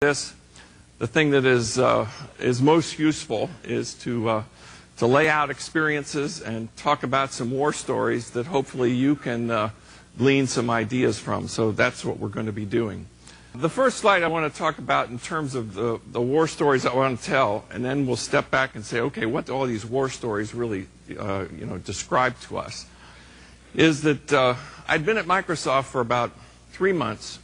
this, the thing that is most useful is to lay out experiences and talk about some war stories that hopefully you can glean some ideas from. So that's what we're going to be doing. The first slide I want to talk about in terms of the war stories I want to tell, and then we'll step back and say, okay, what do all these war stories really describe to us, is that I'd been at Microsoft for about 3 months.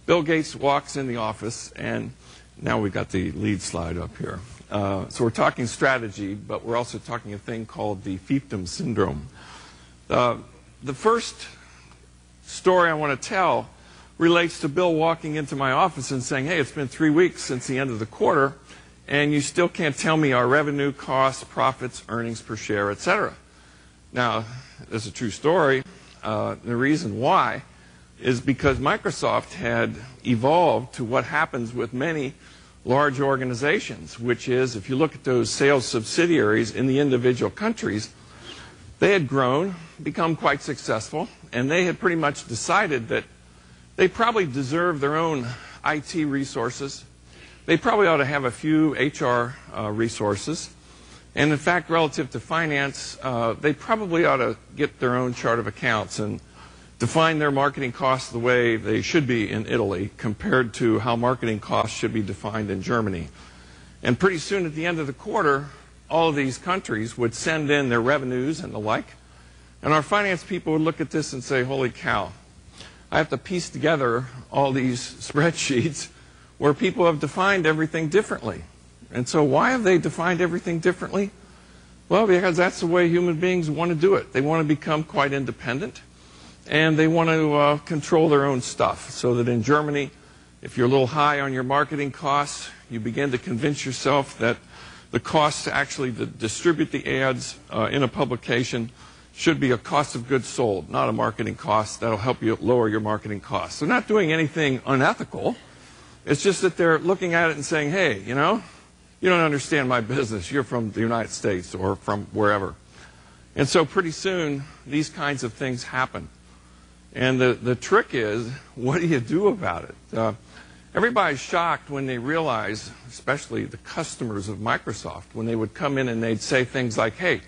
Bill Gates walks in the office, and now we've got the lead slide up here. So we're talking strategy, but we're also talking a thing called the fiefdom syndrome. The first story I want to tell relates to Bill walking into my office and saying, hey, it's been 3 weeks since the end of the quarter, and you still can't tell me our revenue, costs, profits, earnings per share, etc. Now, this is a true story. The reason why is because Microsoft had evolved to what happens with many large organizations, which is, if you look at those sales subsidiaries in the individual countries, they had grown, become quite successful, and they had pretty much decided that they probably deserve their own IT resources. They probably ought to have a few HR resources. And in fact, relative to finance, they probably ought to get their own chart of accounts and define their marketing costs the way they should be in Italy compared to how marketing costs should be defined in Germany. And pretty soon at the end of the quarter, all of these countries would send in their revenues and the like. And our finance people would look at this and say, holy cow, I have to piece together all these spreadsheets where people have defined everything differently. And so why have they defined everything differently? Well, because that's the way human beings want to do it. They want to become quite independent, and they want to control their own stuff. So that in Germany, if you're a little high on your marketing costs, you begin to convince yourself that the cost to actually distribute the ads in a publication should be a cost of goods sold, not a marketing cost. That'll help you lower your marketing costs. They're not doing anything unethical. It's just that they're looking at it and saying, hey, you know, you don't understand my business. You're from the United States or from wherever. And so pretty soon, these kinds of things happen. And the trick is, what do you do about it? Everybody's shocked when they realize, especially the customers of Microsoft, when they would come in and they'd say things like, hey,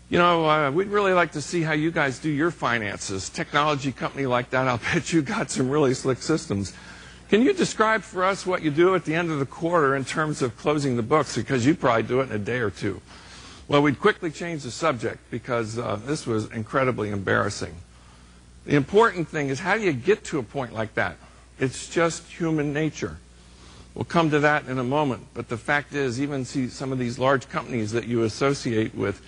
you know, we'd really like to see how you guys do your finances. Technology company like that, I'll bet you got some really slick systems. Can you describe for us what you do at the end of the quarter in terms of closing the books? Because you probably do it in a day or two. Well, we'd quickly change the subject because this was incredibly embarrassing. The important thing is, how do you get to a point like that? It's just human nature. We'll come to that in a moment. But the fact is, even see some of these large companies that you associate with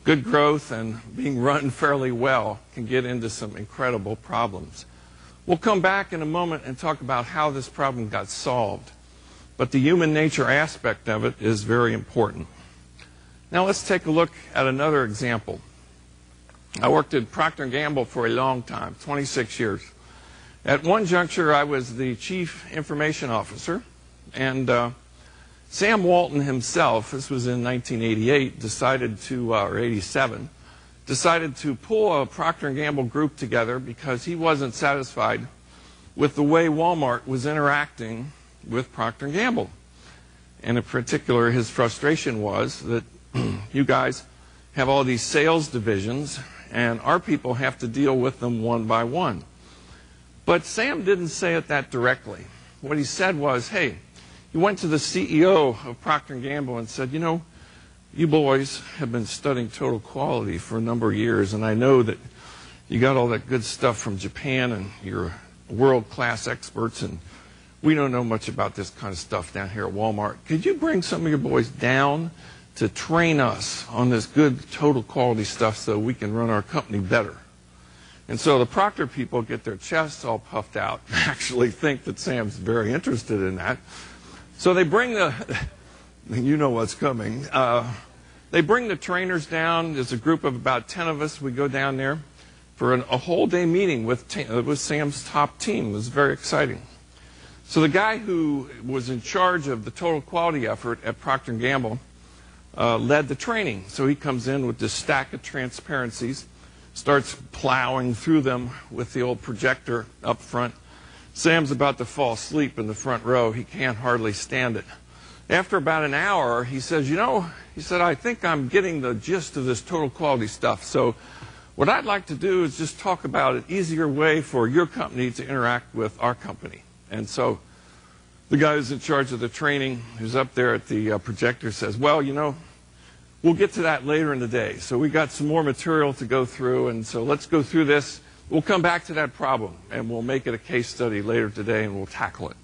good growth and being run fairly well can get into some incredible problems. We'll come back in a moment and talk about how this problem got solved. But the human nature aspect of it is very important. Now let's take a look at another example. I worked at Procter & Gamble for a long time, 26 years. At one juncture, I was the chief information officer, and Sam Walton himself, this was in 1988, decided to, or 87, decided to pull a Procter & Gamble group together because he wasn't satisfied with the way Walmart was interacting with Procter & Gamble. And in particular, his frustration was that you guys have all these sales divisions, and our people have to deal with them one by one. But Sam didn't say it that directly. What he said was, hey, he went to the CEO of Procter & Gamble and said, you know, you boys have been studying total quality for a number of years, and I know that you got all that good stuff from Japan, and you're world-class experts, and we don't know much about this kind of stuff down here at Walmart. Could you bring some of your boys down to train us on this good total quality stuff so we can run our company better? And so the Procter people get their chests all puffed out, actually think that Sam's very interested in that. So they bring the, you know what's coming, they bring the trainers down. There's a group of about 10 of us. We go down there for a whole day meeting with Sam's top team. It was very exciting. So the guy who was in charge of the total quality effort at Procter & Gamble led the training. So he comes in with this stack of transparencies, starts plowing through them with the old projector up front, Sam's about to fall asleep in the front row. He can't hardly stand it. After about an hour, he says, you know, he said, I think I'm getting the gist of this total quality stuff. So what I'd like to do is just talk about an easier way for your company to interact with our company. And so the guy who's in charge of the training, who's up there at the projector, says, well, you know, we'll get to that later in the day. So we got some more material to go through, and so let's go through this. We'll come back to that problem, and we'll make it a case study later today, and we'll tackle it.